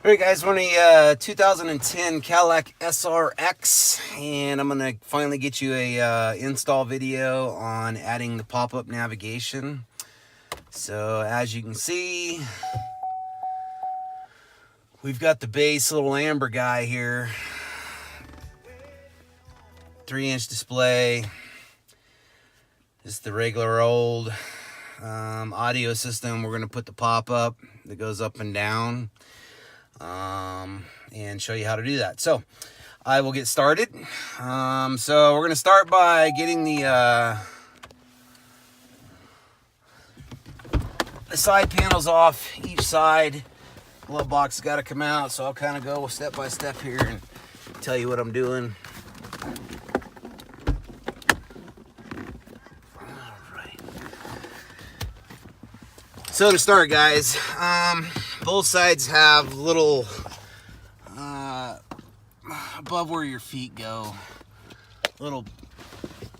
Alright guys, we're in a 2010 Cadillac SRX, and I'm going to finally get you a install video on adding the pop-up navigation. So as you can see, we've got the base little amber guy here, 3-inch display. This is the regular old audio system. We're going to put the pop-up that goes up and down. And show you how to do that. So I will get started. So we're going to start by getting the side panels off each side. Glove box has got to come out, so I'll kind of go step by step here and tell you what I'm doing. Alright. So to start, guys, both sides have little above where your feet go, little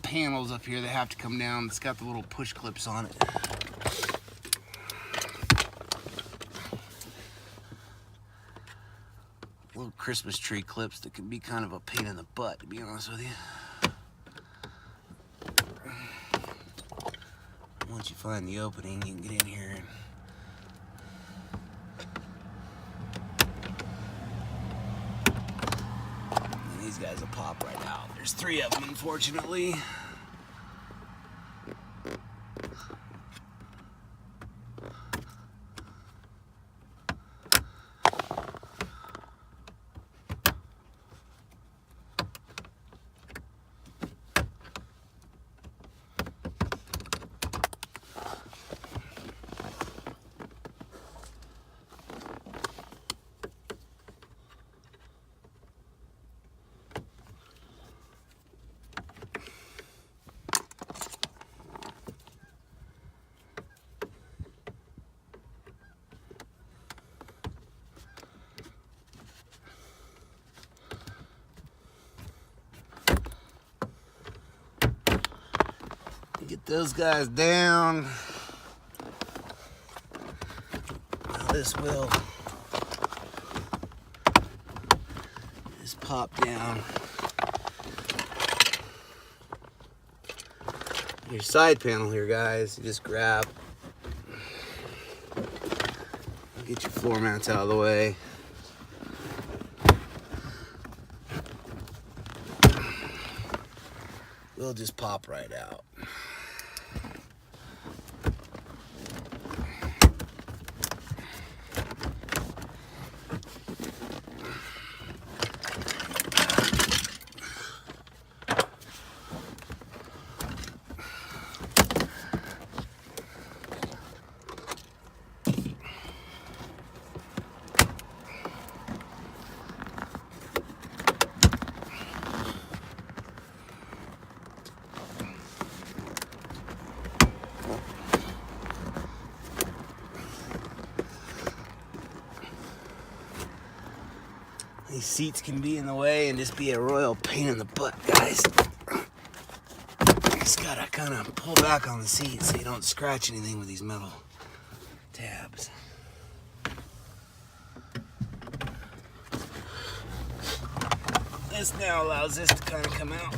panels up here that have to come down. It's got the little push clips on it. Little Christmas tree clips that can be kind of a pain in the butt, to be honest with you. Once you find the opening, you can get in here and these guys will pop right out. There's 3 of them, unfortunately. Get those guys down. Now this will just pop down. Your side panel here, guys, you just grab. Get your floor mounts out of the way. We'll just pop right out. These seats can be in the way and just be a royal pain in the butt, guys. You just gotta kind of pull back on the seat so you don't scratch anything with these metal tabs. This now allows this to kind of come out.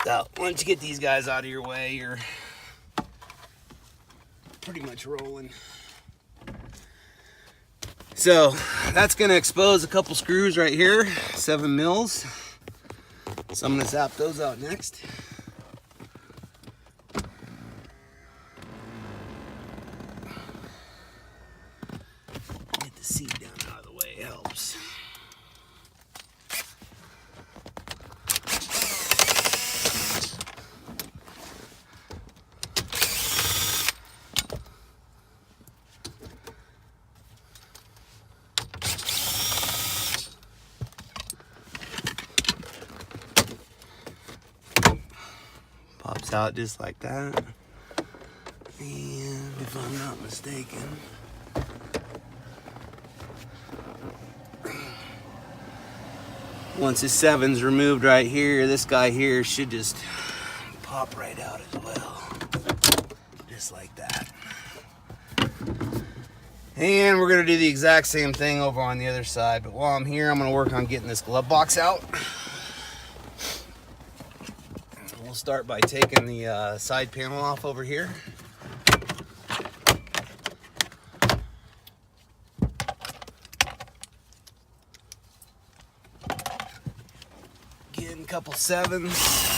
So once you get these guys out of your way, you're pretty much rolling. So that's going to expose a couple screws right here, 7 mils. So I'm going to zap those out next. Get the seat down out of the way, it helps. out just like that. And if I'm not mistaken, once this 7's removed right here, this guy here should just pop right out as well. Just like that. And we're going to do the exact same thing over on the other side. But while I'm here, I'm going to work on getting this glove box out. We'll start by taking the side panel off over here. Getting a couple 7's.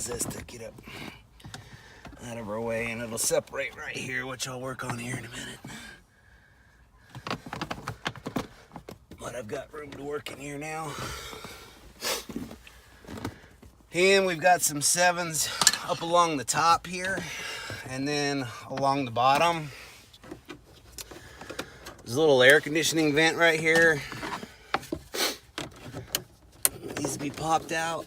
This to get up out of our way, and it'll separate right here, which I'll work on here in a minute. But I've got room to work in here now. And we've got some 7's up along the top here, and then along the bottom. There's a little air conditioning vent right here. It needs to be popped out.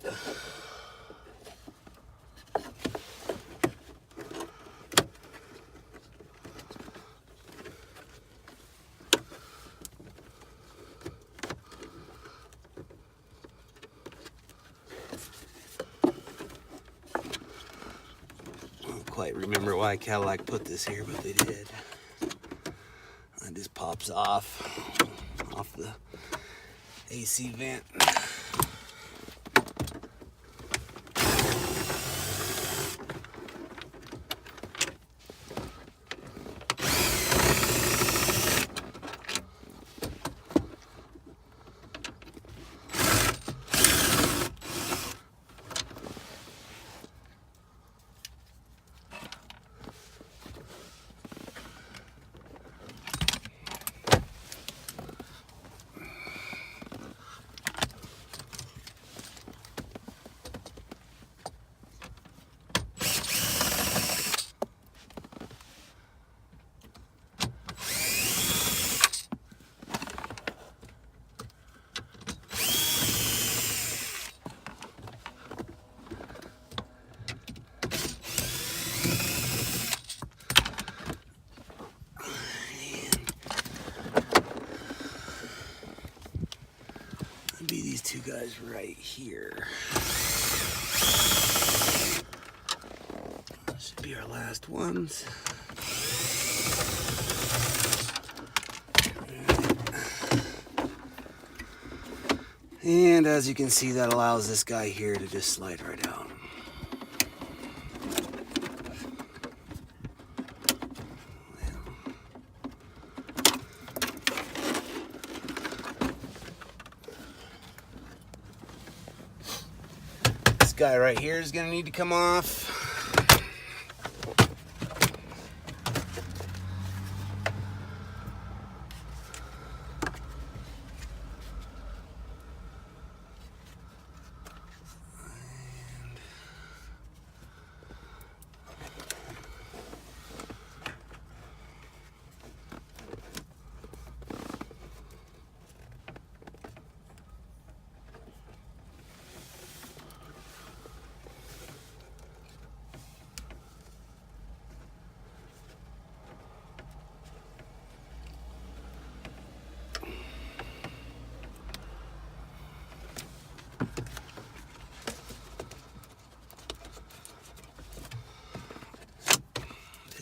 Quite remember why Cadillac put this here, but they did. It just pops off the AC vent. Be these two guys right here. That should be our last ones. And as you can see, that allows this guy here to just slide right out. This guy right here is going to need to come off.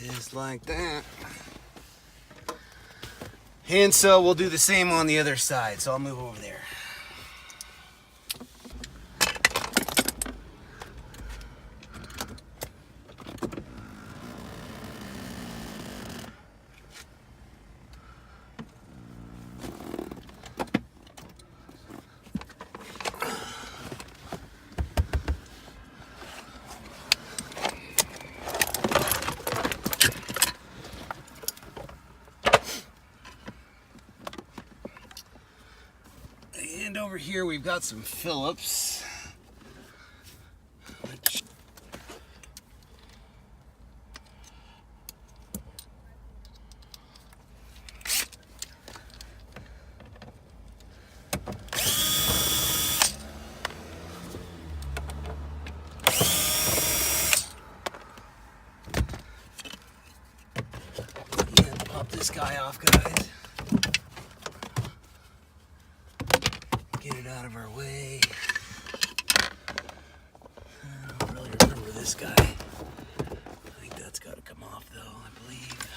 Just like that. And so we'll do the same on the other side. So I'll move over there. And over here we've got some Phillips. This guy off, guys. Get it out of our way. I don't really remember this guy. I think that's got to come off, though, I believe.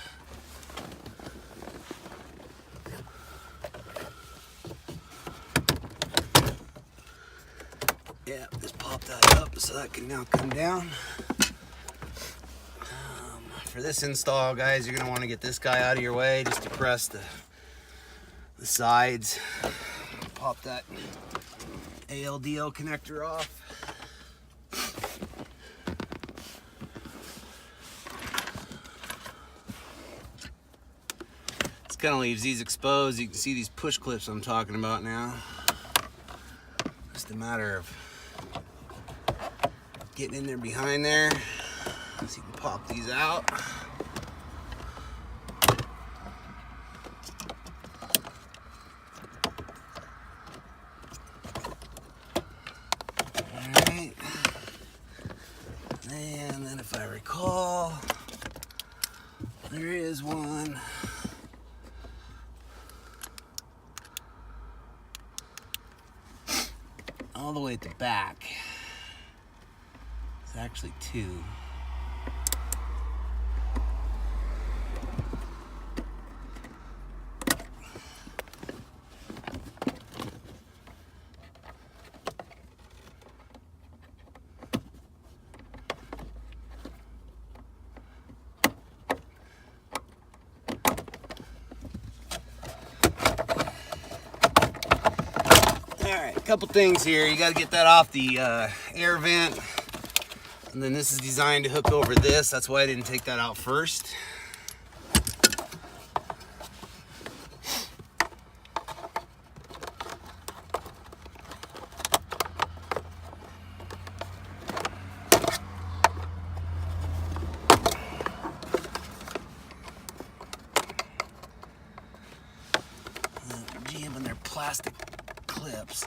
Yeah, just pop that up so that can now come down. For this install, guys, you're going to want to get this guy out of your way, just depress the sides. Pop that ALDO connector off. This kind of leaves these exposed. You can see these push clips I'm talking about now. Just a matter of getting in there behind there. So you can pop these out. Alright. And then if I recall, there is one all the way at the back. It's actually two. Alright, a couple things here. You got to get that off the air vent. And then this is designed to hook over this. That's why I didn't take that out first. Jamming their plastic clips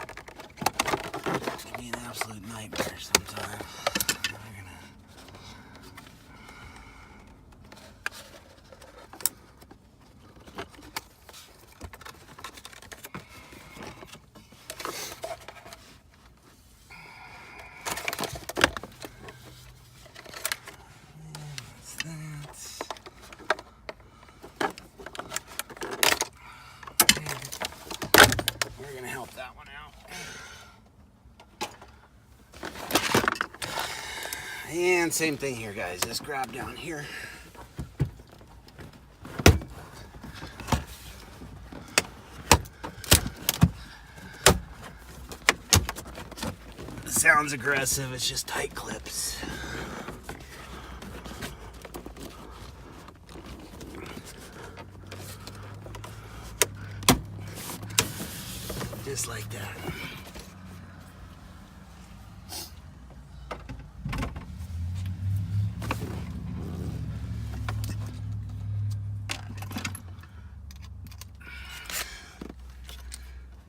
can be an absolute nightmare sometimes. Help that one out. And same thing here, guys. Just grab down here. It sounds aggressive. It's just tight clips. Just like that.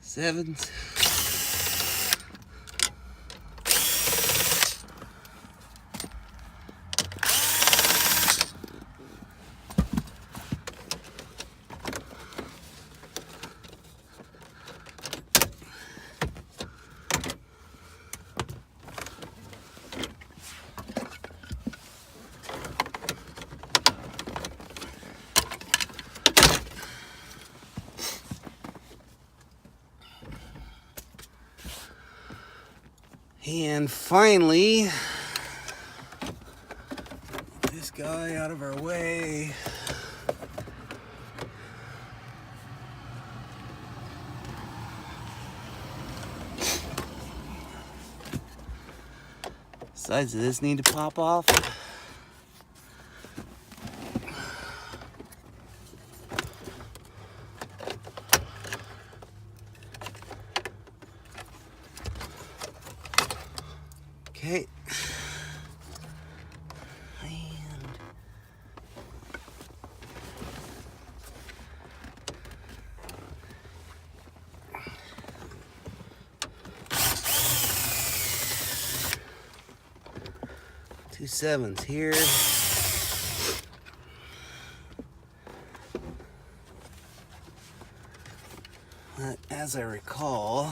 Sevens. And finally, this guy out of our way. Sides of this need to pop off. Okay. Two 7s here. But as I recall,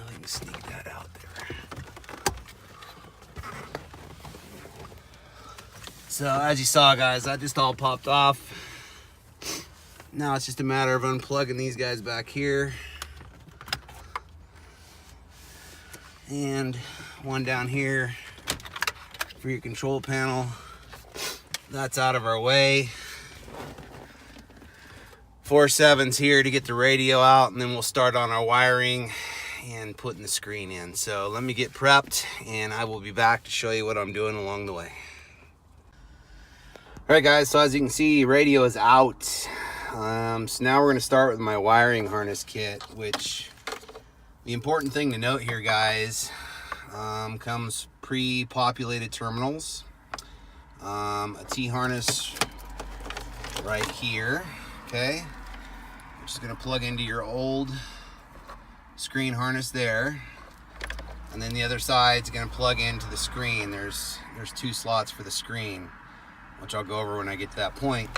we can sneak that out there. So as you saw, guys, that just all popped off. Now it's just a matter of unplugging these guys back here. And one down here for your control panel. That's out of our way. 4 7s here to get the radio out, and then we'll start on our wiring and putting the screen in. So let me get prepped and I will be back to show you what I'm doing along the way. All right, guys, so as you can see, radio is out. So now we're going to start with my wiring harness kit, which the important thing to note here, guys, comes pre-populated terminals, a T-harness right here, okay? I'm just going to plug into your old screen harness there, and then the other side's going to plug into the screen. There's 2 slots for the screen, which I'll go over when I get to that point.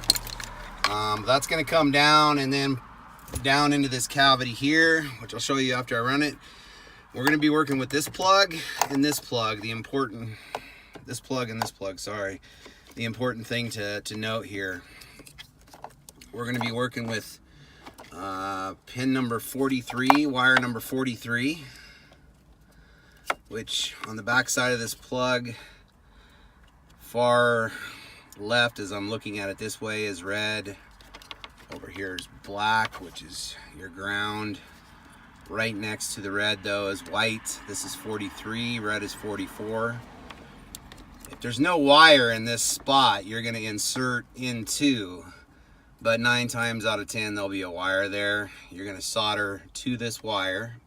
That's going to come down and then down into this cavity here, which I'll show you after I run it. We're going to be working with this plug and this plug. This plug and this plug, sorry. The important thing to note here, we're going to be working with pin number 43, wire number 43, which on the back side of this plug, far left as I'm looking at it this way, is red. Over here is black, which is your ground. Right next to the red though is white. This is 43, red is 44. If there's no wire in this spot, you're going to insert into, but 9 times out of 10 there'll be a wire there. You're going to solder to this wire,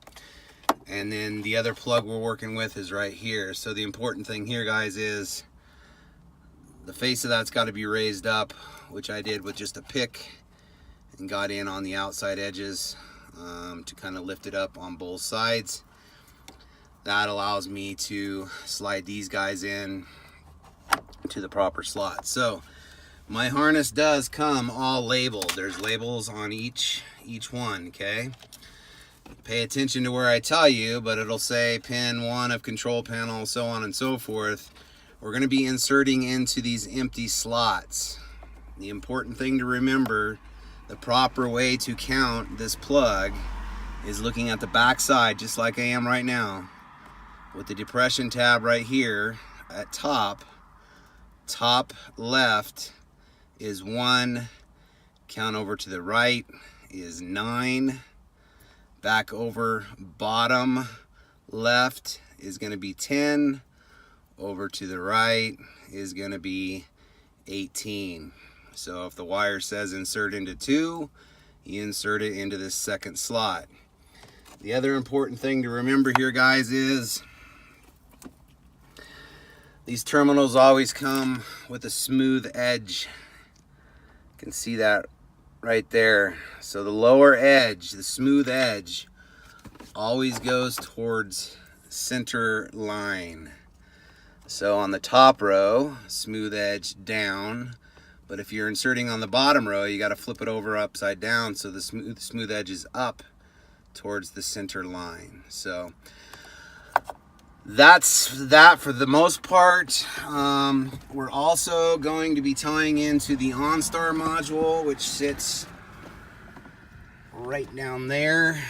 and then the other plug we're working with is right here. So the important thing here, guys, is the face of that's got to be raised up, which I did with just a pick and got in on the outside edges to kind of lift it up on both sides. That allows me to slide these guys in to the proper slot. So my harness does come all labeled. There's labels on each one, okay? Pay attention to where I tell you, but it'll say pin 1 of control panel, so on and so forth. We're going to be inserting into these empty slots. The important thing to remember, the proper way to count this plug is looking at the back side, just like I am right now, with the depression tab right here at top left is 1, count over to the right is 9, back over bottom left is going to be 10, over to the right is going to be 18. So if the wire says insert into 2, you insert it into this second slot. The other important thing to remember here, guys, is these terminals always come with a smooth edge. You can see that right there. So the lower edge, the smooth edge, always goes towards center line. So on the top row, smooth edge down, but if you're inserting on the bottom row, you got to flip it over upside down so the smooth edge is up towards the center line. So that's that for the most part. We're also going to be tying into the Onstar module, which sits right down there.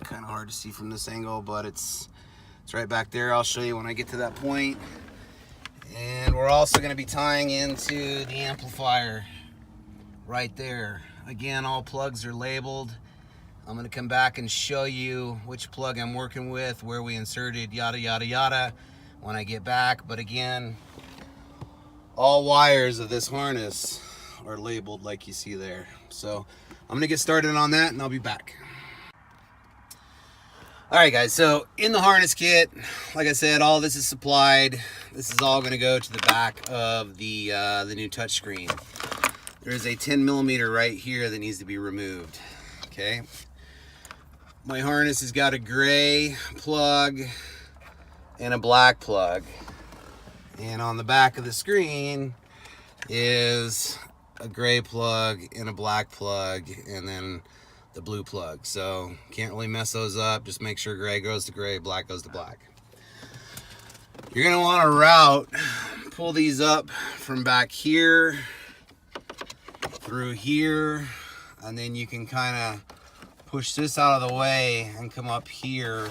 Kind of hard to see from this angle, but it's right back there. I'll show you when I get to that point. And we're also going to be tying into the amplifier right there. Again, all plugs are labeled. I'm going to come back and show you which plug I'm working with, where we inserted, yada yada yada, when I get back. But again, all wires of this harness are labeled like you see there. So I'm gonna get started on that and I'll be back. All right guys, so in the harness kit, like I said, all this is supplied. This is all gonna go to the back of the new touchscreen. There's a 10mm right here that needs to be removed, okay? My harness has got a gray plug and a black plug. And on the back of the screen is a gray plug and a black plug and then the blue plug. So can't really mess those up. Just make sure gray goes to gray, black goes to black. You're gonna want to pull these up from back here through here, and then you can kind of push this out of the way and come up here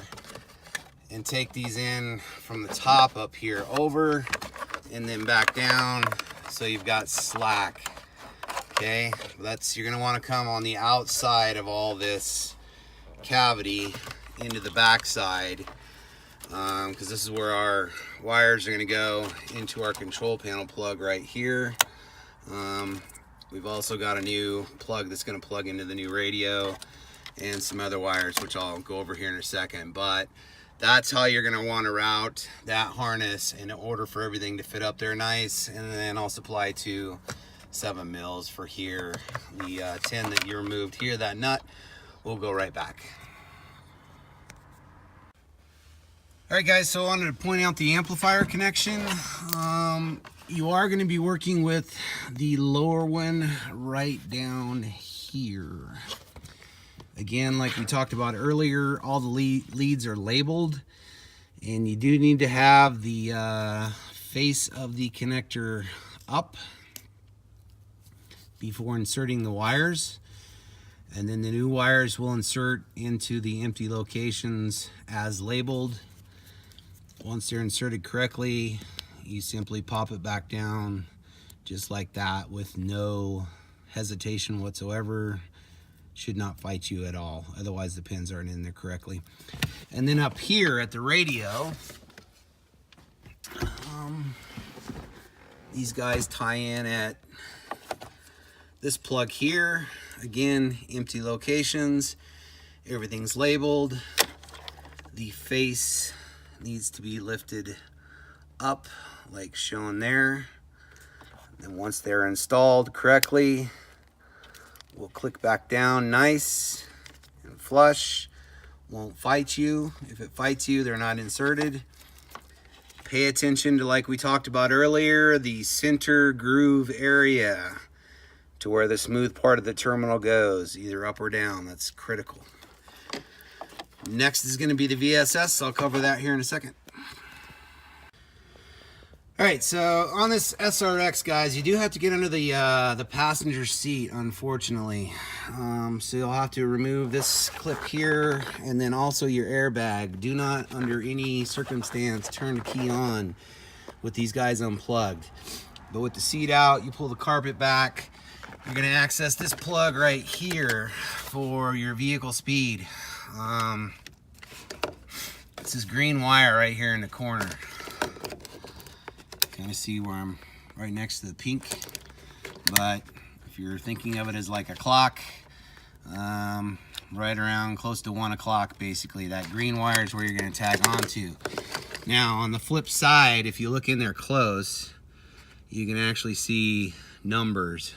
and take these in from the top up here over and then back down, so you've got slack. Okay, you're gonna want to come on the outside of all this cavity into the back side, because this is where our wires are gonna go into our control panel plug right here. We've also got a new plug that's gonna plug into the new radio and some other wires, which I'll go over here in a second. But that's how you're gonna want to route that harness in order for everything to fit up there nice. And then I'll supply to 7 mils for here. The 10 that you removed here, that nut, will go right back. All right guys, so I wanted to point out the amplifier connection. You are going to be working with the lower one right down here. Again, like we talked about earlier, all the leads are labeled, and you do need to have the face of the connector up before inserting the wires, and then the new wires will insert into the empty locations as labeled. Once they're inserted correctly, you simply pop it back down just like that with no hesitation whatsoever. Should not fight you at all, otherwise the pins aren't in there correctly. And then up here at the radio, these guys tie in at this plug here. Again, empty locations, everything's labeled. The face needs to be lifted up like shown there. And once they're installed correctly, we'll click back down nice and flush. Won't fight you. If it fights you, they're not inserted. Pay attention to, like we talked about earlier, the center groove area, to where the smooth part of the terminal goes, either up or down. That's critical. Next is going to be the VSS. I'll cover that here in a second. All right, so on this SRX, guys, you do have to get under the passenger seat, unfortunately. So you'll have to remove this clip here, and then also your airbag. Do not, under any circumstance, turn the key on with these guys unplugged. But with the seat out, you pull the carpet back. You're gonna access this plug right here for your vehicle speed. It's this green wire right here in the corner. Kind of see where I'm right next to the pink, but if you're thinking of it as like a clock, right around close to 1 o'clock, basically, that green wire is where you're going to tag onto. Now, on the flip side, if you look in there close, you can actually see numbers.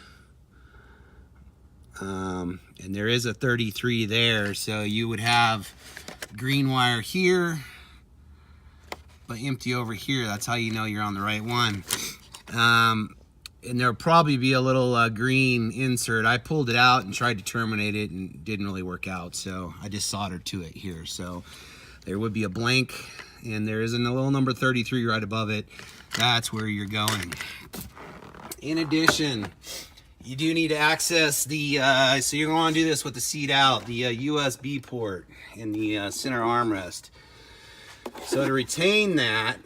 And there is a 33 there, so you would have green wire here, but empty over here. That's how you know you're on the right one. And there'll probably be a little green insert. I pulled it out and tried to terminate it and it didn't really work out, so I just soldered to it here. So there would be a blank, and there is a little number 33 right above it. That's where you're going. In addition, you do need to access the, so you're going to do this with the seat out, the USB port in the center armrest. So to retain that,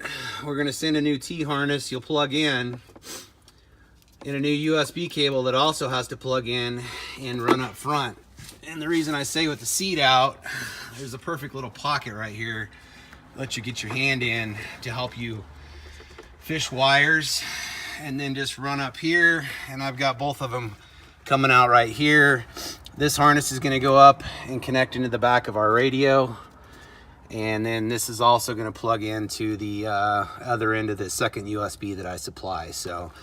we're going to send a new T-harness you'll plug in a new USB cable that also has to plug in and run up front. And the reason I say with the seat out, there's a perfect little pocket right here. Let you get your hand in to help you fish wires and then just run up here, and I've got both of them coming out right here. This harness is going to go up and connect into the back of our radio, and then this is also going to plug into the other end of the second USB that I supply. So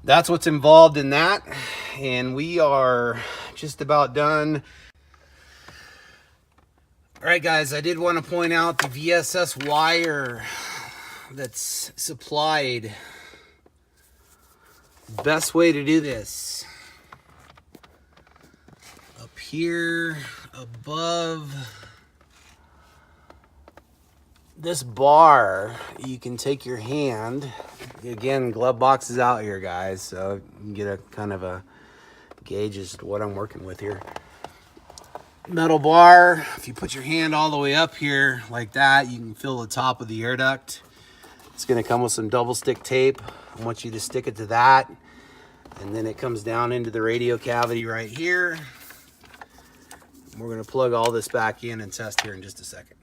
that's what's involved in that, and we are just about done. All right, guys, I did want to point out the VSS wire that's supplied. Best way to do this: up here above this bar, you can take your hand. Again, glove box is out here, guys, so you can get a kind of a gauge as to what I'm working with here. Metal bar, if you put your hand all the way up here like that, you can feel the top of the air duct. It's going to come with some double stick tape. I want you to stick it to that, and then it comes down into the radio cavity right here. We're going to plug all this back in and test here in just a second.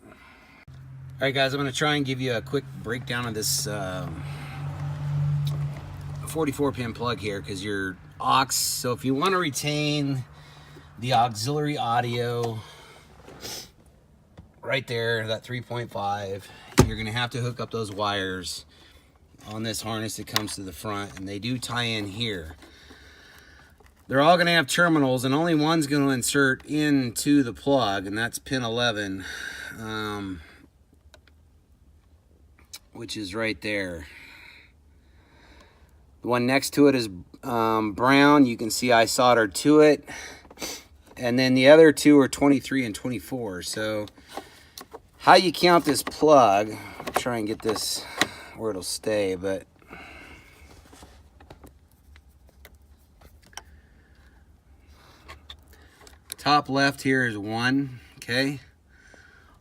All right, guys, I'm going to try and give you a quick breakdown of this 44 pin plug here, because your aux, so if you want to retain the auxiliary audio right there, that 3.5, you're going to have to hook up those wires on this harness that comes to the front, and they do tie in here. They're all going to have terminals, and only one's going to insert into the plug, and that's pin 11, which is right there. The one next to it is brown. You can see I soldered to it. And then the other two are 23 and 24. So how you count this plug, I'll try and get this where it'll stay, but top left here is 1, okay?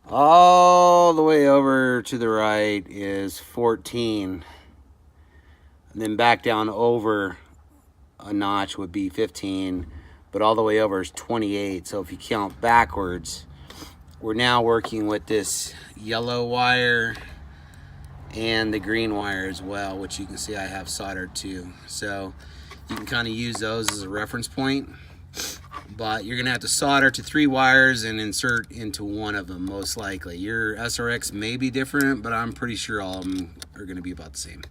All the way over to the right is 14. And then back down over a notch would be 15. But all the way over is 28. So if you count backwards, we're now working with this yellow wire and the green wire as well, which you can see I have soldered to. So you can kind of use those as a reference point. But you're gonna have to solder to 3 wires and insert into one of them, most likely. Your SRX may be different, but I'm pretty sure all of them are gonna be about the same.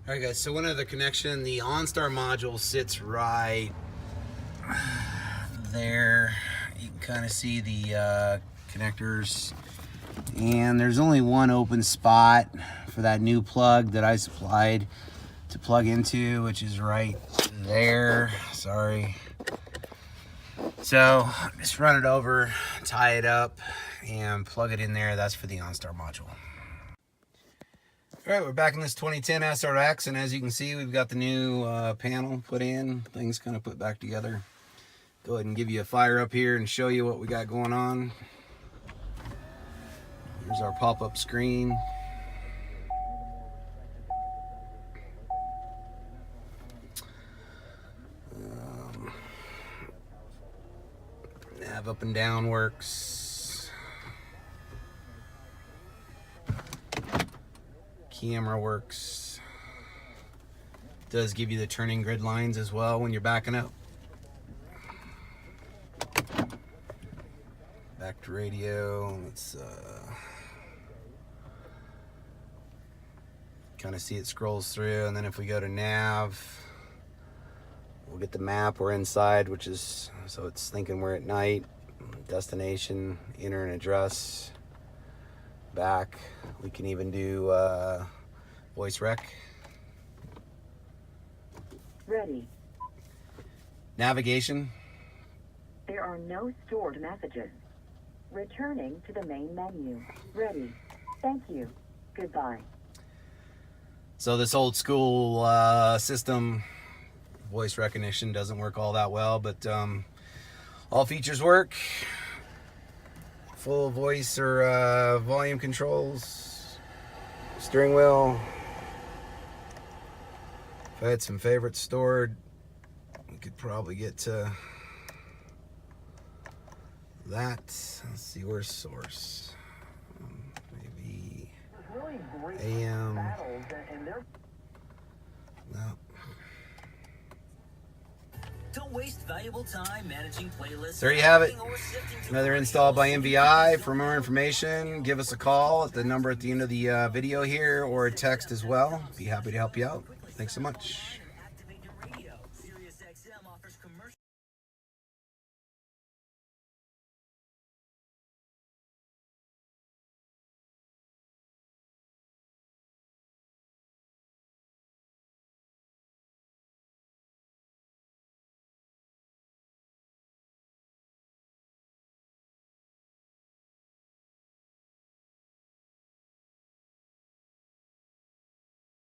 All right, guys, so one other connection, the Onstar module sits right there. You can kind of see the connectors, and there's only one open spot for that new plug that I supplied to plug into, which is right there. Sorry. So just run it over, tie it up, and plug it in there. That's for the Onstar module. All right, we're back in this 2010 SRX, and as you can see, we've got the new panel put in, things kind of put back together. Go ahead and give you a fire up here and show you what we got going on. Here's our pop-up screen. Nav up and down works. Camera works. Does give you the turning grid lines as well when you're backing up. Back to radio. Let's kind of see it scrolls through, and then if we go to nav, we'll get the map. We're inside, which is, so it's thinking we're at night. Destination, enter an address. Back. We can even do voice rec. Ready. Navigation. There are no stored messages. Returning to the main menu. Ready. Thank you. Goodbye. So this old school system, voice recognition doesn't work all that well, but all features work. Full voice or volume controls, steering wheel. If I had some favorites stored, we could probably get to that. Let's see, where's source? Maybe AM. No. Don't waste valuable time managing playlists. There you have it. Another install by MVI. For more information, give us a call at the number at the end of the video here, or a text as well. Be happy to help you out. Thanks so much.